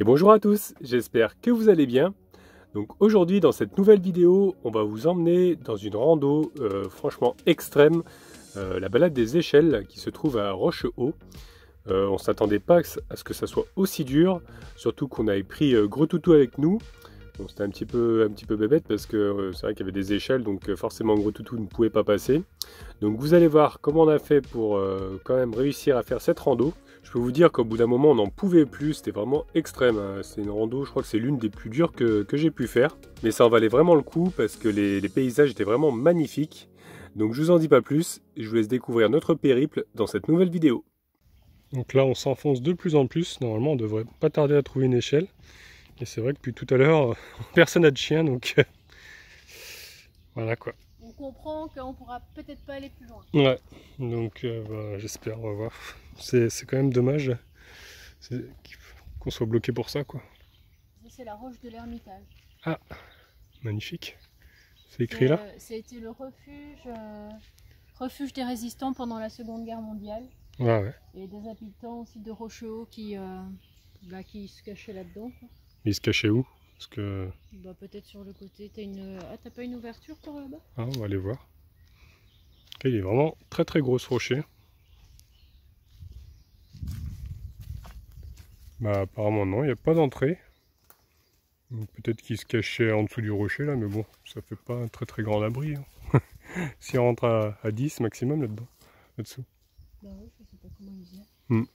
Et bonjour à tous, j'espère que vous allez bien. Donc aujourd'hui dans cette nouvelle vidéo, on va vous emmener dans une rando franchement extrême, la balade des échelles qui se trouve à Rochehaut. On ne s'attendait pas à ce que ça soit aussi dur, surtout qu'on avait pris Gros Toutou avec nous. Donc c'était un petit peu bébête parce que c'est vrai qu'il y avait des échelles, donc forcément Gros Toutou ne pouvait pas passer. Donc vous allez voir comment on a fait pour quand même réussir à faire cette rando. Je peux vous dire qu'au bout d'un moment on n'en pouvait plus, c'était vraiment extrême, hein. C'est une rando, je crois que c'est l'une des plus dures que j'ai pu faire. Mais ça en valait vraiment le coup parce que les paysages étaient vraiment magnifiques. Donc je vous en dis pas plus, je vous laisse découvrir notre périple dans cette nouvelle vidéo. Donc là on s'enfonce de plus en plus, normalement on devrait pas tarder à trouver une échelle. Et c'est vrai que depuis tout à l'heure, personne n'a de chien, donc voilà quoi. On comprend qu'on pourra peut-être pas aller plus loin. Ouais, donc bah, j'espère, on va voir. C'est quand même dommage qu'on soit bloqué pour ça, quoi. C'est la roche de l'Ermitage. Ah, magnifique. C'est écrit là. Ça a été le refuge des résistants pendant la Seconde Guerre mondiale. Ah ouais. Et des habitants aussi de Rochehaut qui se cachaient là-dedans. Mais il se cachait où? Parce que... Bah, peut-être sur le côté. T'as pas une ouverture par là-bas? Ah, on va aller voir. Okay, il est vraiment très très gros ce rocher. Bah apparemment non, il n'y a pas d'entrée. Peut-être qu'il se cachait en dessous du rocher là, mais bon, ça fait pas un très très grand abri. Hein. Si on rentre à 10 maximum là-dedans, là-dessous. Bah oui, je sais pas comment ils faisaient.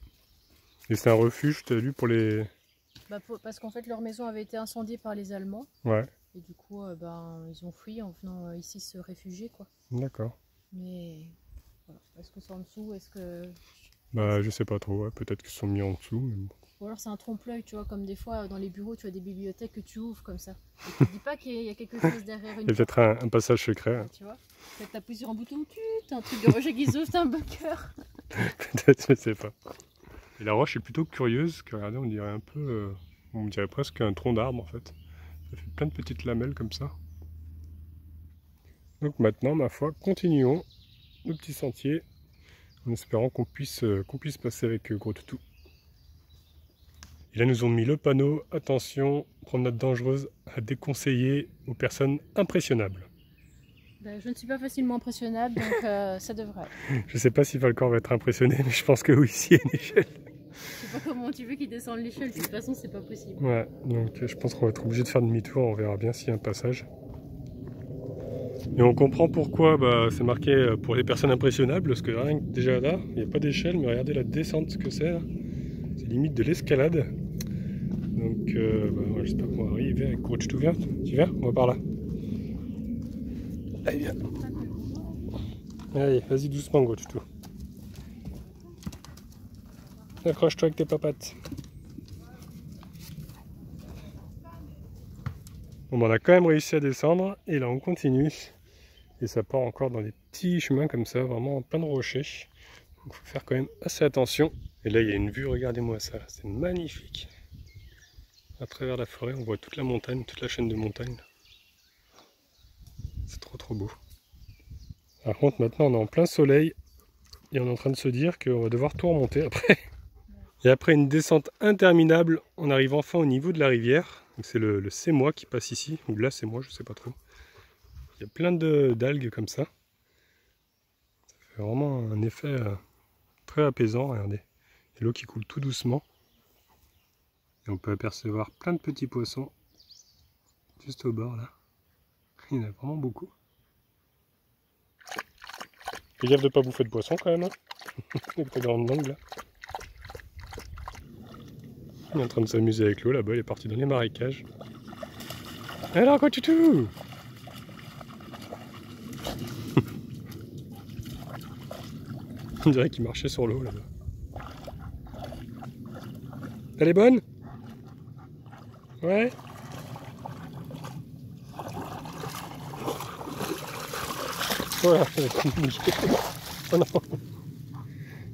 Et c'est un refuge, tu as lu, pour les... Bah, parce qu'en fait leur maison avait été incendiée par les Allemands. Ouais. Et du coup, ils ont fui en venant ici se réfugier, quoi. D'accord. Mais voilà. Est-ce que c'est en dessous? Est-ce que... Bah je sais pas trop, ouais. Peut-être qu'ils sont mis en dessous. Mais bon. Ou alors c'est un trompe-l'œil, tu vois, comme des fois dans les bureaux, tu as des bibliothèques que tu ouvres comme ça. Et tu te dis pas qu'il y a quelque chose derrière une Il y a peut-être un passage secret. Hein. Tu vois, peut-être t'appuies sur un bouton, t'as un truc de rejet qui s'ouvre, t'as un bunker. Peut-être, je sais pas. Et la roche est plutôt curieuse, que regardez, on dirait un peu... on dirait presque un tronc d'arbre en fait. Ça fait plein de petites lamelles comme ça. Donc maintenant, ma foi, continuons le petit sentier en espérant qu'on puisse passer avec Gros Toutou. Et là, nous ont mis le panneau, attention, promenade dangereuse à déconseiller aux personnes impressionnables. Ben, je ne suis pas facilement impressionnable, donc ça devrait. Je sais pas si Valcor va être impressionné, mais je pense que oui, s'il y a une échelle. Je sais pas comment tu veux qu'il descende l'échelle, de toute façon, c'est pas possible. Ouais, donc je pense qu'on va être obligé de faire demi-tour, on verra bien s'il y a un passage. Et on comprend pourquoi c'est marqué pour les personnes impressionnables, parce que rien que déjà là, il n'y a pas d'échelle, mais regardez la descente, ce que c'est. C'est limite de l'escalade. Donc j'espère qu'on va arriver avec Gros Toutou. Tu viens? On va par là. Allez, viens. Allez, vas-y doucement, Gros Toutou. Accroche-toi avec tes papates. Bon, on a quand même réussi à descendre, et là on continue. Et ça part encore dans des petits chemins comme ça, vraiment plein de rochers. Donc il faut faire quand même assez attention. Et là il y a une vue, regardez-moi ça, c'est magnifique. À travers la forêt, on voit toute la montagne, toute la chaîne de montagnes. C'est trop trop beau. Par contre maintenant on est en plein soleil et on est en train de se dire qu'on va devoir tout remonter après. Et après une descente interminable, on arrive enfin au niveau de la rivière. C'est le Sémois qui passe ici, ou là Sémois, je sais pas trop. Il y a plein d'algues comme ça. Ça fait vraiment un effet très apaisant, regardez. Et l'eau qui coule tout doucement. Et on peut apercevoir plein de petits poissons juste au bord là. Il y en a vraiment beaucoup. Fais gaffe de ne pas bouffer de poisson quand même. Hein. Avec ta grande langue là. Il est en train de s'amuser avec l'eau là-bas, il est parti dans les marécages. Alors Gros Toutou! On dirait qu'il marchait sur l'eau là-bas. Elle est bonne? Ouais? Voilà, elle est en train de bouger. Oh non!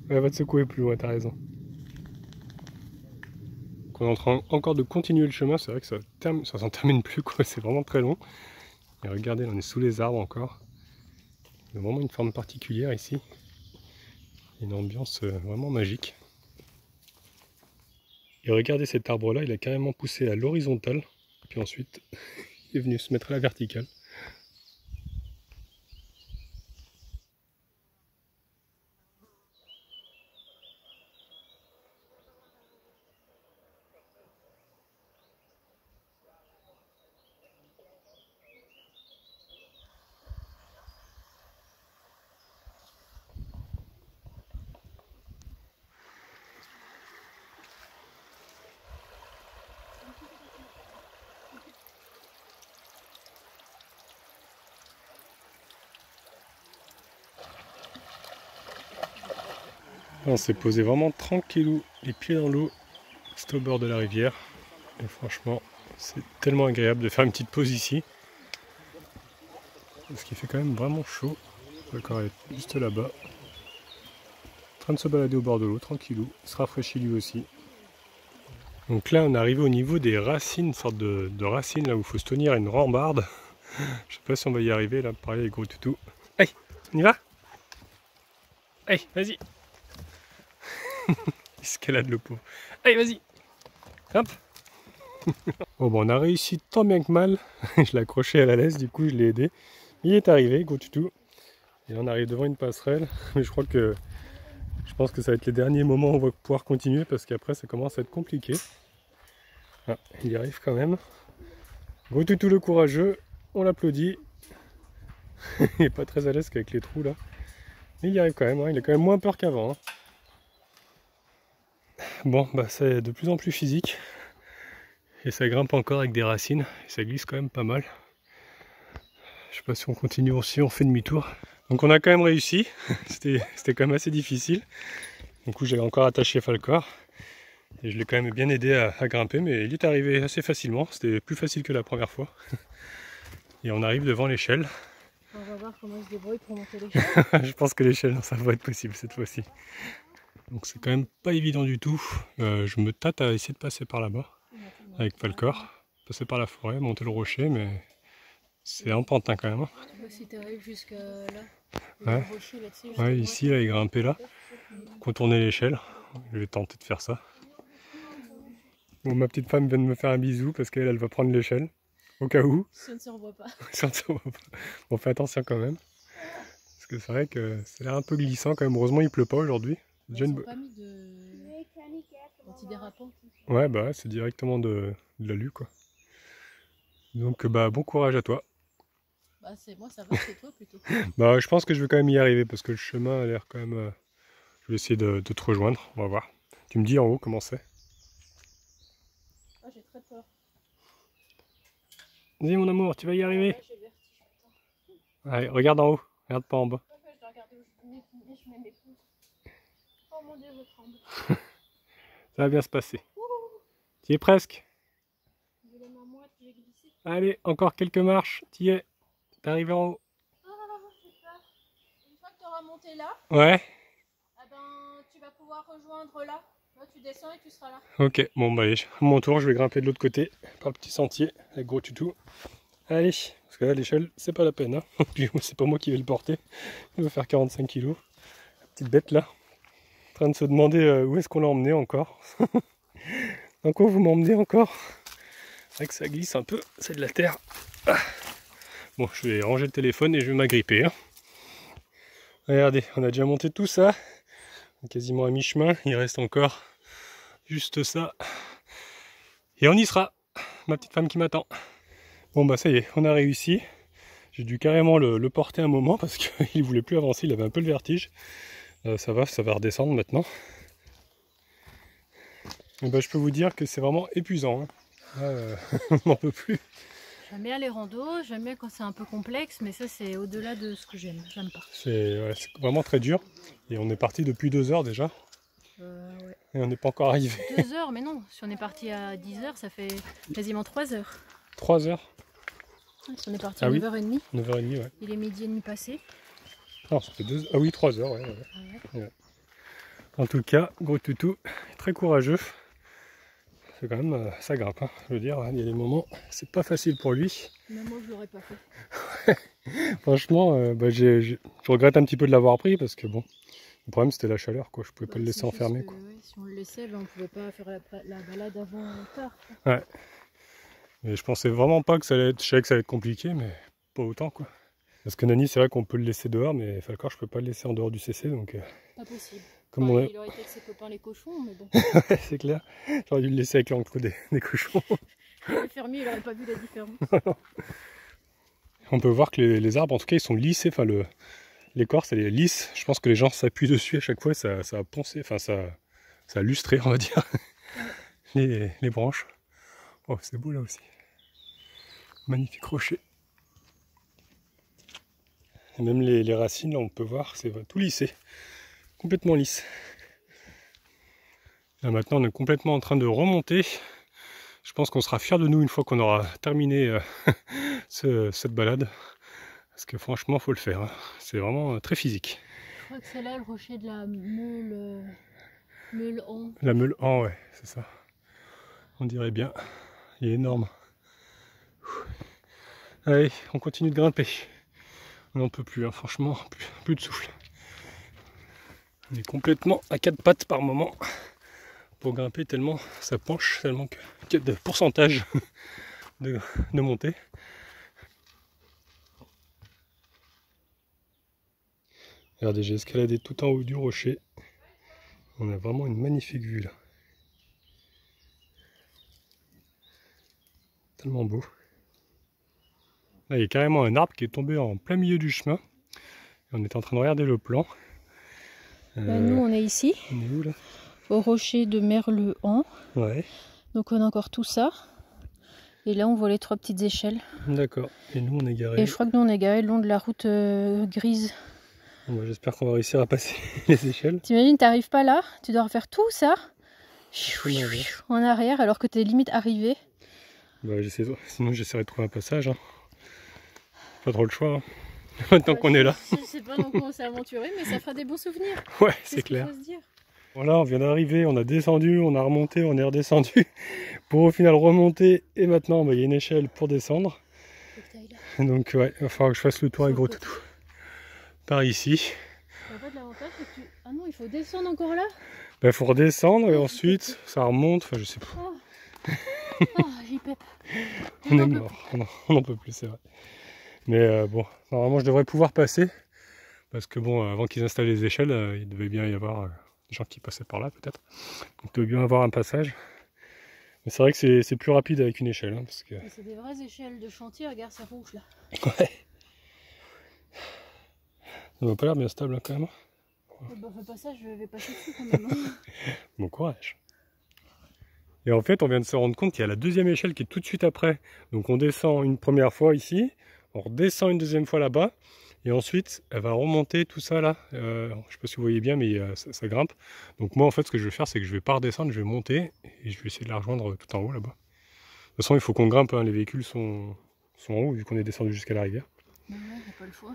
Elle va te secouer plus loin, t'as raison. Donc on est en train encore de continuer le chemin, c'est vrai que ça s'en termine plus quoi, c'est vraiment très long. Et regardez, on est sous les arbres encore. Il y a vraiment une forme particulière ici. Une ambiance vraiment magique. Et regardez cet arbre là, il a carrément poussé à l'horizontale, puis ensuite il est venu se mettre à la verticale. On s'est posé vraiment tranquillou, les pieds dans l'eau, c'est au bord de la rivière. Et franchement, c'est tellement agréable de faire une petite pause ici. Parce qu'il fait quand même vraiment chaud. Le corps est juste là-bas. En train de se balader au bord de l'eau, tranquillou. Il se rafraîchit lui aussi. Donc là, on est arrivé au niveau des racines, une sorte de racines là où il faut se tenir à une rambarde. Je sais pas si on va y arriver là, pareil avec gros toutou. Allez, on y va? Allez, vas-y. Escalade le pauvre. Allez, vas-y. Hop. Bon, on a réussi tant bien que mal. Je l'ai accroché à la laisse, du coup je l'ai aidé. Il est arrivé, gros toutou. Et on arrive devant une passerelle. Mais je pense que ça va être les derniers moments où on va pouvoir continuer parce qu'après ça commence à être compliqué. Ah, il y arrive quand même. Gros toutou le courageux, on l'applaudit. Il n'est pas très à l'aise qu'avec les trous là. Mais il y arrive quand même, hein. Il a quand même moins peur qu'avant. Hein. Bon, bah c'est de plus en plus physique. Et ça grimpe encore avec des racines. Et ça glisse quand même pas mal. Je sais pas si on continue aussi, on fait demi-tour. Donc on a quand même réussi. C'était quand même assez difficile. Du coup j'avais encore attaché Falcor. Et je l'ai quand même bien aidé à grimper. Mais il est arrivé assez facilement. C'était plus facile que la première fois. Et on arrive devant l'échelle. On va voir comment il se débrouille pour monter l'échelle. Je pense que l'échelle, ça va être possible cette fois-ci. Donc c'est quand même pas évident du tout. Je me tâte à essayer de passer par là-bas. Avec Falcor. Passer par la forêt, monter le rocher, mais c'est un pantin quand même. Hein. Tu vois si tu arrives jusqu'à là. Ouais, Rocher, là, ouais ici, là, il grimpait là. Contourner l'échelle. Je vais tenter de faire ça. Bon, ma petite femme vient de me faire un bisou parce qu'elle va prendre l'échelle. Au cas où. Si on ne se revoit pas. Si on ne se revoit pas. On fait attention quand même. Parce que c'est vrai que ça a l'air un peu glissant quand même. Heureusement, il pleut pas aujourd'hui. Ils n'ont pas mis de antidérapant. Ouais, bah c'est directement de l'alu quoi. Donc bah bon courage à toi. Bah c'est moi, ça va, c'est toi plutôt. Bah je pense que je vais quand même y arriver parce que le chemin a l'air quand même... Je vais essayer de te rejoindre, on va voir. Tu me dis en haut comment c'est. Ah j'ai très peur. Vas-y mon amour, tu vas y arriver. Ouais, j'ai vertige. Allez, regarde en haut, regarde pas en bas. Je dois regarder où je mets mes pouces. Oh mon dieu, je tremble. Ça va bien se passer. Tu y es presque. J'ai les mains moites, j'ai glissé. Allez, encore quelques marches, tu y es. T'es arrivé en haut. Ah, j'ai peur. Une fois que tu auras monté là, Ouais. eh ben, tu vas pouvoir rejoindre là. Là, tu descends et tu seras là. Ok, bon bah allez, à mon tour, je vais grimper de l'autre côté, par le petit sentier, avec gros toutou. Allez, parce que là, l'échelle, c'est pas la peine. Hein. Puis c'est pas moi qui vais le porter. Il va faire 45 kg. La petite bête là, en train de se demander où est-ce qu'on l'a emmené encore. Dans quoi vous m'emmenez encore? C'est vrai que ça glisse un peu, c'est de la terre. Ah. Bon, je vais ranger le téléphone et je vais m'agripper. Hein. Regardez, on a déjà monté tout ça. Quasiment à mi-chemin, il reste encore juste ça. Et on y sera. Ma petite femme qui m'attend. Bon bah ça y est, on a réussi. J'ai dû carrément le porter un moment parce qu'il voulait plus avancer, il avait un peu le vertige. Ça va redescendre maintenant. Et bah, je peux vous dire que c'est vraiment épuisant. Hein. On n'en peut plus. J'aime bien les randos, j'aime bien quand c'est un peu complexe, mais ça c'est au-delà de ce que j'aime pas. C'est vraiment très dur. Et on est parti depuis 2 heures déjà. Ouais. Et on n'est pas encore arrivé. 2 heures, mais non, si on est parti à 10 heures, ça fait quasiment 3 heures. 3 heures. Si on est parti à 9h30. 9h30, ouais. Il est midi et demi passé. Non, ça fait 2 heures. Ah oui, 3 heures, ouais. Ouais. En tout cas, gros toutou, très courageux. C'est quand même, ça grimpe, hein. Je veux dire, il y a des moments, c'est pas facile pour lui. Même moi, je l'aurais pas fait. Franchement, je regrette un petit peu de l'avoir pris parce que bon, Le problème c'était la chaleur, quoi. Je pouvais pas le laisser enfermé, quoi. Ouais, si on le laissait, ben, on pouvait pas faire la balade avant tard. Ouais. Mais je pensais vraiment pas que ça allait être... Je savais que ça allait être compliqué, mais pas autant, quoi. Parce que Nani, c'est vrai qu'on peut le laisser dehors, mais Falcor, je peux pas le laisser en dehors du CC, donc... Pas possible. Comme enfin, on a... Il aurait été avec ses copains les cochons, mais bon. Ouais, c'est clair. J'aurais dû le laisser avec l'enclos des cochons. Le fermier, il aurait pas vu la différence. On peut voir que les arbres, en tout cas, ils sont lissés. Enfin, l'écorce, elle est lisse. Je pense que les gens s'appuient dessus à chaque fois, ça a poncé, enfin, ça a lustré, on va dire, les branches. Oh, c'est beau là aussi. Magnifique rocher. Et même les racines, là, on peut voir, c'est tout lissé. Complètement lisse. Là, maintenant, on est complètement en train de remonter. Je pense qu'on sera fiers de nous une fois qu'on aura terminé cette balade. Parce que franchement, faut le faire. Hein. C'est vraiment très physique. Je crois que c'est là le rocher de la Meule-en. La Meule-en, ouais, c'est ça. On dirait bien. Il est énorme. Allez, on continue de grimper. On n'en peut plus, hein, franchement, plus de souffle. On est complètement à quatre pattes par moment pour grimper tellement ça penche, tellement qu'il y a de pourcentage de montée. Regardez, j'ai escaladé tout en haut du rocher. On a vraiment une magnifique vue là. Tellement beau. Là, il y a carrément un arbre qui est tombé en plein milieu du chemin. Et on est en train de regarder le plan. Nous, on est ici. On est où là? Au rocher de Merle-en. Ouais. Donc on a encore tout ça. Et là, on voit les 3 petites échelles. D'accord. Et nous, on est garés. Et je crois que nous, on est garés le long de la route grise. Bon, bah, j'espère qu'on va réussir à passer les échelles. T'imagines, t'arrives pas là, tu dois refaire tout ça En arrière alors que t'es limite arrivé. Bah, sinon, j'essaierai de trouver un passage. Hein. Pas trop le choix. Hein. Maintenant qu'on est là. Je sais pas dans quoi on s'est aventuré, mais ça fera des bons souvenirs. Ouais, c'est clair. Faut se dire. Voilà, on vient d'arriver, on a descendu, on a remonté, on est redescendu. Pour au final remonter. Et maintenant, bah, il y a une échelle pour descendre. Donc, ouais, il va falloir que je fasse le tour avec gros toutou. Par ici. En fait, l'avantage, c'est que ah non, il faut descendre encore là. Il faut redescendre et ensuite ça remonte, enfin je sais pas. Oh, j'y pèpe. On est mort, on n'en peut plus, c'est vrai. Mais bon, normalement je devrais pouvoir passer. Parce que bon, avant qu'ils installent les échelles, il devait bien y avoir des gens qui passaient par là peut-être. Donc il devait bien avoir un passage. Mais c'est vrai que c'est plus rapide avec une échelle. Hein, parce que... C'est des vraies échelles de chantier, regarde ça rouge là. Ouais. Ça n'a pas l'air bien stable hein, quand même. Bah fais pas ça, je vais passer dessus quand même. Bon courage. Et en fait, on vient de se rendre compte qu'il y a la deuxième échelle qui est tout de suite après. Donc on descend une première fois ici, on redescend une deuxième fois là-bas, et ensuite elle va remonter tout ça là. Je sais pas si vous voyez bien, mais ça grimpe. Donc moi en fait, ce que je vais faire, c'est que je vais pas redescendre, je vais monter, et je vais essayer de la rejoindre tout en haut là-bas. De toute façon, il faut qu'on grimpe, hein, les véhicules sont en haut, vu qu'on est descendu jusqu'à la rivière. Ouais, y a pas le choix.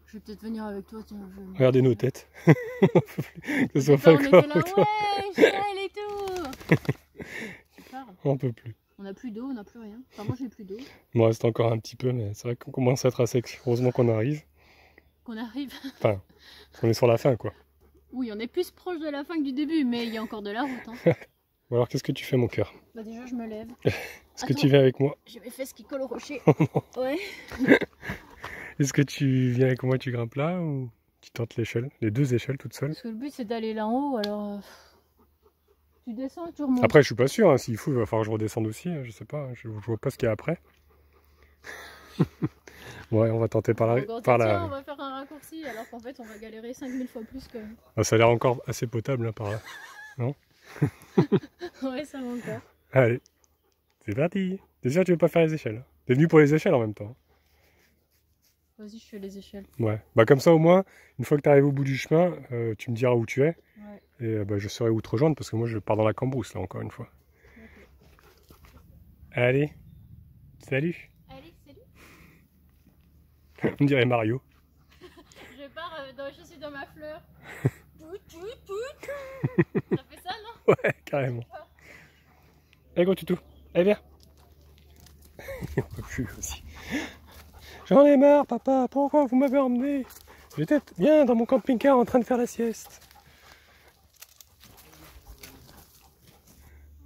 Je vais peut-être venir avec toi, tiens. Regardez nos têtes. Que ce soit Falcor. Ouais, Michel et tout. on peut plus. On n'a plus d'eau, on n'a plus rien. Enfin, moi j'ai plus d'eau. Il me reste encore un petit peu, mais c'est vrai qu'on commence à être à sec. Heureusement qu'on arrive. Qu'on arrive. Enfin, on est sur la fin, quoi. Oui, on est plus proche de la fin que du début, mais il y a encore de la route. Hein. Bon alors, qu'est-ce que tu fais, mon cœur? Bah déjà, je me lève. Est-ce que tu viens avec moi? J'ai mes fesses qui collent au rocher. Ouais. Est-ce que tu viens avec moi, tu grimpes là, ou tu tentes l'échelle? Les deux échelles toutes seules? Parce que le but, c'est d'aller là en haut, alors... Tu descends et tu remontes. Après, je suis pas sûr, hein, s'il faut, il va falloir que je redescende aussi, hein, je sais pas, je vois pas ce qu'il y a après. Ouais, on va tenter par la... Tiens, on va faire un raccourci, alors qu'en fait, on va galérer 5000 fois plus que... Ah, ça a l'air encore assez potable, hein, par là. Non? Ouais, ça va encore. Allez, c'est parti. T'es sûr que tu veux pas faire les échelles? T'es venu pour les échelles en même temps. Vas-y, je fais les échelles. Ouais, bah comme ça au moins, une fois que tu arrives au bout du chemin, tu me diras où tu es. Ouais. Et bah, je saurai où te rejoindre parce que moi je pars dans la cambrousse là encore une fois. Okay. Allez, salut. Allez, salut. On dirait Mario. Je pars, je suis dans ma fleur. Ça fait ça, non? Ouais, carrément. Allez, gros toutou. Allez, viens. On peut plus aussi. J'en ai marre, papa. Pourquoi vous m'avez emmené? J'étais bien dans mon camping-car en train de faire la sieste.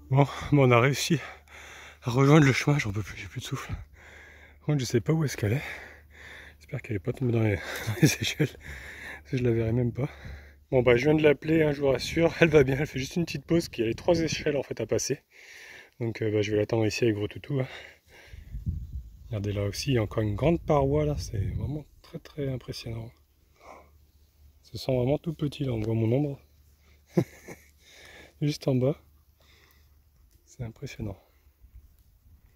Bon, on a réussi à rejoindre le chemin, j'en peux plus, j'ai plus de souffle. Par contre, je sais pas où est-ce qu'elle est. J'espère qu'elle est pas tombée dans les échelles. Je la verrai même pas. Bon bah je viens de l'appeler, hein, je vous rassure, elle va bien, elle fait juste une petite pause, qu'il y a les 3 échelles en fait à passer. Donc bah, je vais l'attendre ici avec gros toutou. Hein. Regardez là aussi, il y a encore une grande paroi là, c'est vraiment très très impressionnant. Ça sent vraiment tout petit là, on voit mon ombre. Juste en bas. C'est impressionnant.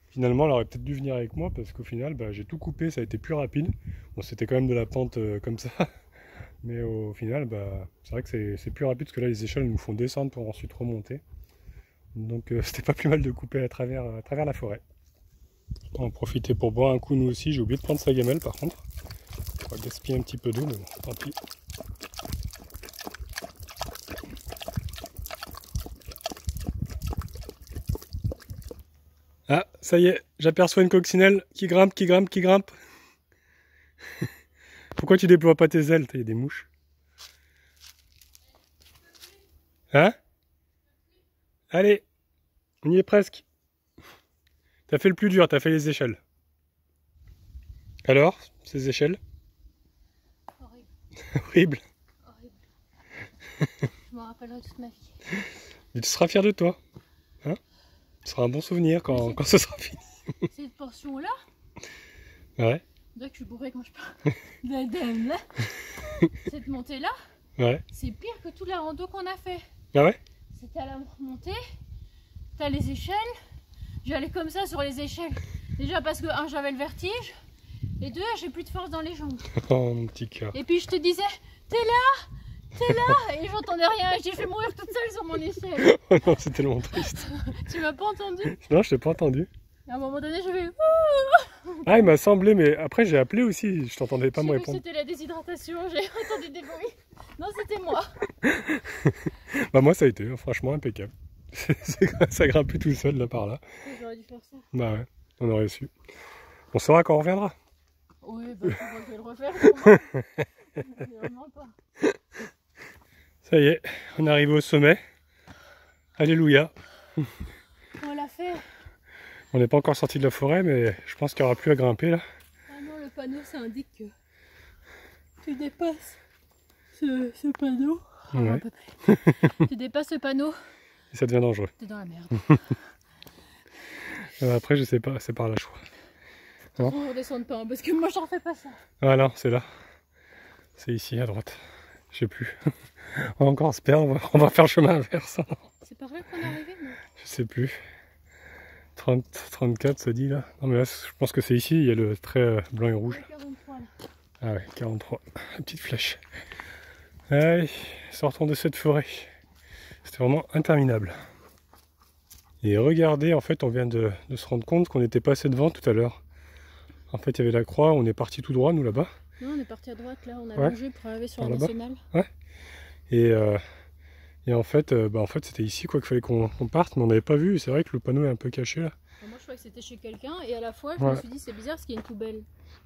Finalement elle aurait peut-être dû venir avec moi parce qu'au final bah, j'ai tout coupé, ça a été plus rapide. Bon c'était quand même de la pente comme ça. Mais au final, bah, c'est vrai que c'est plus rapide parce que là les échelles nous font descendre pour ensuite remonter. Donc c'était pas plus mal de couper à travers la forêt. On va en profiter pour boire un coup nous aussi. J'ai oublié de prendre sa gamelle par contre. On va gaspiller un petit peu d'eau, mais bon, tant pis. Ah, ça y est, j'aperçois une coccinelle qui grimpe, qui grimpe, qui grimpe. Pourquoi tu déploies pas tes ailes? Il y a des mouches. Hein? Allez, on y est presque. T'as fait le plus dur, t'as fait les échelles. Alors, ces échelles? Horrible. Horrible. Horrible. Je m'en rappellerai toute ma vie. Et tu seras fier de toi. Hein? Ce sera un bon souvenir quand ce sera fini. Cette portion-là, Ouais. là que je suis bourrée quand je parle. Là. Cette montée-là, Ouais. c'est pire que toute la rando qu'on a fait. Ah ouais? C'était à la montée, t'as les échelles. J'allais comme ça sur les échelles. Déjà parce que, un, j'avais le vertige. Et deux, j'ai plus de force dans les jambes. Oh mon petit cœur. Et puis je te disais, t'es là, et j'entendais rien. J'ai fait mourir toute seule sur mon échelle. Oh non, c'est tellement triste. Tu m'as pas entendu? Non, je t'ai pas entendu. À un moment donné, je vais. Ah, il m'a semblé, mais après j'ai appelé aussi, je t'entendais pas me J'ai cru que répondre. c'était la déshydratation, j'ai entendu des bruits. Non, c'était moi. Bah moi ça a été, franchement impeccable. Ça grimpait tout seul là par là. J'aurais dû faire ça. Bah ouais, on aurait su. On saura quand on reviendra. Oui, bah je vais le refaire. Sûrement. Vraiment pas. Ça y est, on est arrivé au sommet. Alléluia. On l'a fait. On n'est pas encore sorti de la forêt, mais je pense qu'il n'y aura plus à grimper là. Ah non, le panneau ça indique que tu dépasses ce panneau. Ouais. Tu dépasses ce panneau, Et ça devient dangereux. t'es dans la merde. Après je sais pas, c'est par là je crois. Non. On redescend pas, hein, parce que moi j'en fais pas ça. Ah non, c'est là. C'est ici à droite. Je sais plus. On va encore se perdre, on va faire le chemin inverse. C'est par là qu'on est arrivé, non? Je sais plus. 30, 34 ça dit là. Non mais là je pense que c'est ici, il y a le trait blanc et rouge. 43 là. Ah ouais, 43. La petite flèche. Allez, sortons de cette forêt. C'était vraiment interminable. Et regardez, en fait on vient de se rendre compte qu'on était passé devant tout à l'heure. En fait il y avait la croix, on est parti tout droit nous là-bas. Non, on est parti à droite là, on a Ouais. longé pour arriver sur Par la là-bas. nationale. Ouais. Et en fait, c'était ici quoi qu'il fallait qu'on parte, mais on n'avait pas vu. C'est vrai que le panneau est un peu caché là. Moi je croyais que c'était chez quelqu'un et à la fois je Ouais. me suis dit c'est bizarre parce qu'il y a une poubelle.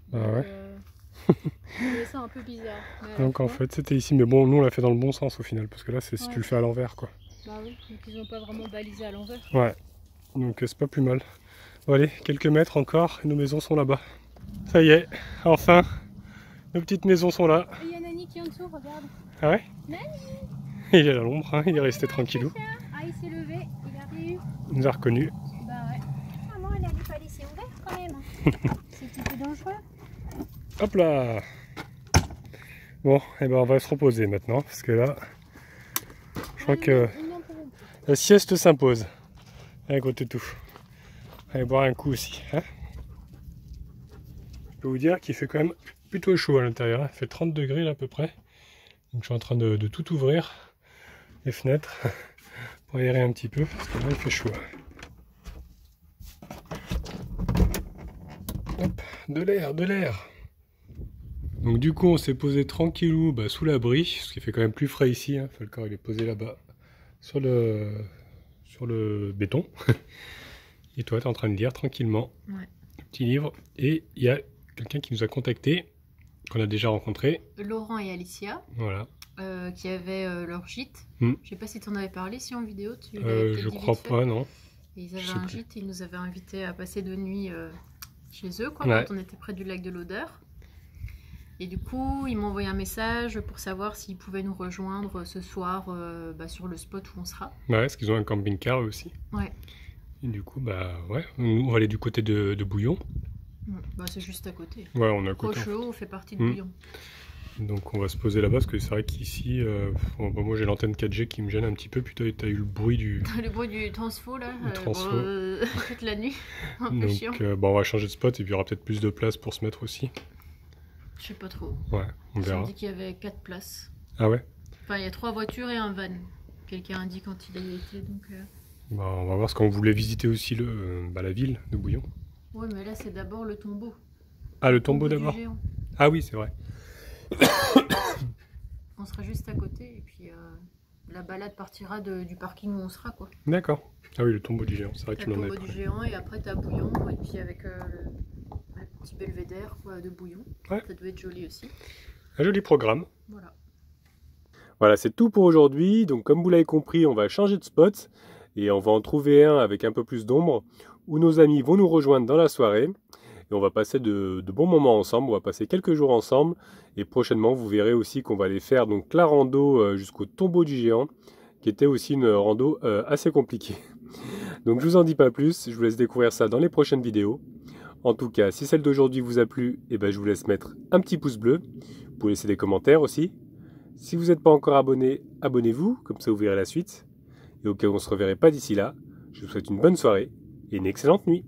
Bah Donc, ouais. je trouvais ça un peu bizarre. Mais à la Donc en fois- fait c'était ici, mais bon nous on l'a fait dans le bon sens au final, parce que là c'est si Ouais. tu le fais à l'envers quoi. Bah oui, donc ils ont pas vraiment balisé à l'envers. Ouais, donc c'est pas plus mal. Bon allez, quelques mètres encore, et nos maisons sont là-bas. Ça y est, enfin, nos petites maisons sont là. Et il y a Nani qui est en dessous, regarde. Ah ouais? Nani! Il est à l'ombre, hein, il est resté tranquillou. Ah, il s'est levé, il arrive. Il nous a reconnus. Bah ouais. Maman, elle a dû pas laisser ouvert quand même. C'est un petit peu dangereux. Hop là! Bon, et ben on va se reposer maintenant, parce que là, je crois que la sieste s'impose. Allez, gros toutou. Allez boire un coup aussi. Hein, je peux vous dire qu'il fait quand même plutôt chaud à l'intérieur. Il fait 30 degrés là à peu près. Donc je suis en train de tout ouvrir, les fenêtres, pour aérer un petit peu, parce que là il fait chaud. Hop, de l'air, de l'air. Donc du coup on s'est posé tranquillou sous l'abri, ce qui fait quand même plus frais ici. Hein. Le corps il est posé là-bas, sur le béton. Et toi tu es en train de lire tranquillement. Ouais. Le petit livre. Et il y a quelqu'un qui nous a contacté. qu'on a déjà rencontrés. Laurent et Alicia, Voilà. qui avaient leur gîte. Mm. Je sais pas si tu en avais parlé en vidéo. Je crois pas, non. Et ils avaient un gîte, ils nous avaient invités à passer 2 nuits chez eux, quoi, Ouais. quand on était près du lac de l'Odeur. Et du coup, ils m'ont envoyé un message pour savoir s'ils pouvaient nous rejoindre ce soir sur le spot où on sera. Ouais, parce qu'ils ont un camping-car eux aussi. Ouais. Et du coup, ouais, on va aller du côté de Bouillon. C'est juste à côté. Ouais, on est à côté. Rochehaut fait partie de Bouillon. Donc on va se poser là-bas parce que c'est vrai qu'ici, moi j'ai l'antenne 4G qui me gêne un petit peu. Putain, t'as eu le bruit du... Le bruit du transfo là, toute la nuit, un peu Donc, chiant. on va changer de spot et puis il y aura peut-être plus de place pour se mettre aussi. Je sais pas trop. Ouais, on Ils verra. ont dit qu'il y avait 4 places. Ah ouais? Enfin, il y a 3 voitures et un van. Quelqu'un a dit quand il y était, donc... On va voir, parce qu'on voulait visiter aussi la ville de Bouillon. Ouais, mais là c'est d'abord le tombeau. Ah, le tombeau d'abord? Ah oui, c'est vrai. On sera juste à côté et puis la balade partira du parking où on sera, quoi. D'accord. Ah oui, le tombeau du géant, c'est vrai que tu m'en avais Le tombeau du géant et après t'as Bouillon et puis avec le petit belvédère de Bouillon. Ouais. Ça doit être joli aussi. Un joli programme. Voilà. Voilà, c'est tout pour aujourd'hui. Donc comme vous l'avez compris, on va changer de spot et on va en trouver un avec un peu plus d'ombre où nos amis vont nous rejoindre dans la soirée. Et on va passer de bons moments ensemble, on va passer quelques jours ensemble. Et prochainement, vous verrez aussi qu'on va aller faire donc la rando jusqu'au tombeau du géant, qui était aussi une rando assez compliquée. Donc je vous en dis pas plus, je vous laisse découvrir ça dans les prochaines vidéos. En tout cas, si celle d'aujourd'hui vous a plu, je vous laisse mettre un petit pouce bleu. Vous pouvez laisser des commentaires aussi. Si vous n'êtes pas encore abonné, abonnez-vous, comme ça vous verrez la suite. Et au cas où on ne se reverrait pas d'ici là, je vous souhaite une bonne soirée et une excellente nuit.